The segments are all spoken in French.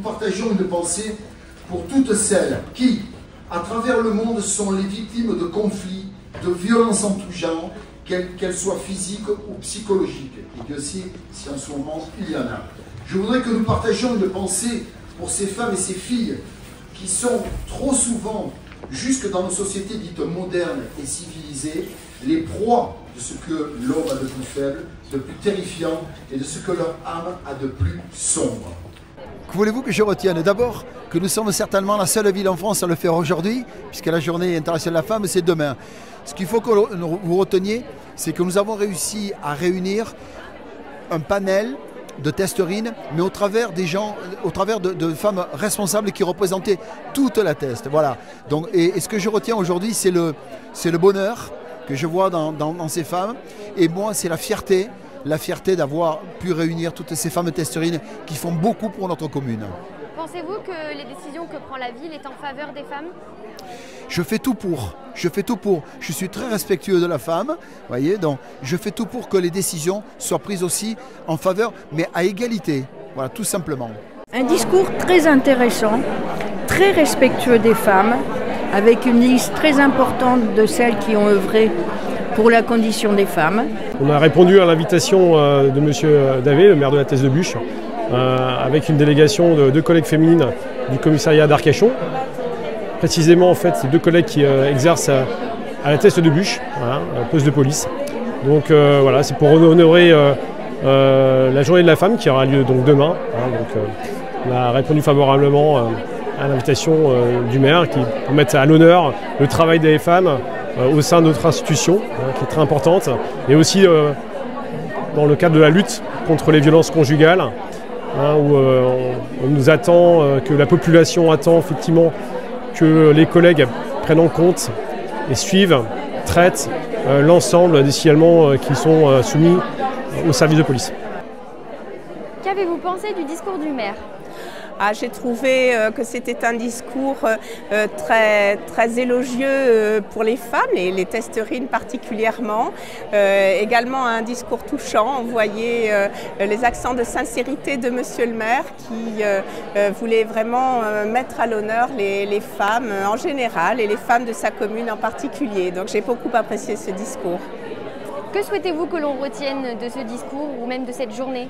partagions une pensée pour toutes celles qui, à travers le monde, sont les victimes de conflits, de violences en tout genre, qu'elles soient physiques ou psychologiques. Et Dieu sait si en ce moment il y en a. Je voudrais que nous partagions une pensée pour ces femmes et ces filles qui sont trop souvent, jusque dans nos sociétés dites modernes et civilisées, les proies de ce que l'homme a de plus faible, de plus terrifiant et de ce que leur âme a de plus sombre. Que voulez-vous que je retienne? D'abord, que nous sommes certainement la seule ville en France à le faire aujourd'hui, puisque la journée internationale de la femme, c'est demain. Ce qu'il faut que vous reteniez, c'est que nous avons réussi à réunir un panel de testerines, mais au travers des gens, au travers de femmes responsables qui représentaient toute la test. Voilà. Donc, et ce que je retiens aujourd'hui, c'est le bonheur que je vois dans ces femmes. Et moi, c'est la fierté d'avoir pu réunir toutes ces femmes testerines qui font beaucoup pour notre commune. Pensez-vous que les décisions que prend la ville est en faveur des femmes? Je fais tout pour. Je suis très respectueux de la femme, voyez, donc je fais tout pour que les décisions soient prises aussi en faveur, mais à égalité. Voilà, tout simplement. Un discours très intéressant, très respectueux des femmes, avec une liste très importante de celles qui ont œuvré pour la condition des femmes. On a répondu à l'invitation de M. Davé, le maire de la Teste de Buch, avec une délégation de 2 collègues féminines du commissariat d'Arcachon. Précisément, en fait, c'est 2 collègues qui exercent à la Teste de Buch, voilà, poste de police. Donc voilà, c'est pour honorer la journée de la femme qui aura lieu donc demain. Hein, donc, on a répondu favorablement à l'invitation du maire pour mettre à l'honneur le travail des femmes au sein de notre institution, qui est très importante, et aussi dans le cadre de la lutte contre les violences conjugales, où on nous attend, que la population attend effectivement que les collègues prennent en compte et suivent, traitent l'ensemble des signalements qui sont soumis au service de police. Qu'avez-vous pensé du discours du maire ? J'ai trouvé que c'était un discours très élogieux pour les femmes, les testerines particulièrement. Également un discours touchant. On voyait les accents de sincérité de Monsieur le maire qui voulait vraiment mettre à l'honneur les femmes en général et les femmes de sa commune en particulier. Donc j'ai beaucoup apprécié ce discours. Que souhaitez-vous que l'on retienne de ce discours ou même de cette journée ?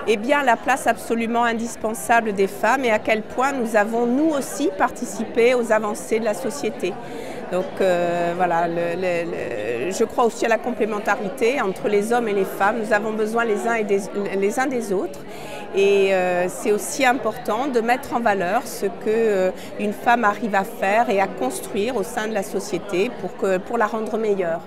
Eh bien, la place absolument indispensable des femmes et à quel point nous avons, nous aussi, participé aux avancées de la société. Donc voilà, je crois aussi à la complémentarité entre les hommes et les femmes. Nous avons besoin les uns des autres. Et c'est aussi important de mettre en valeur ce qu'une femme arrive à faire et à construire au sein de la société pour la rendre meilleure.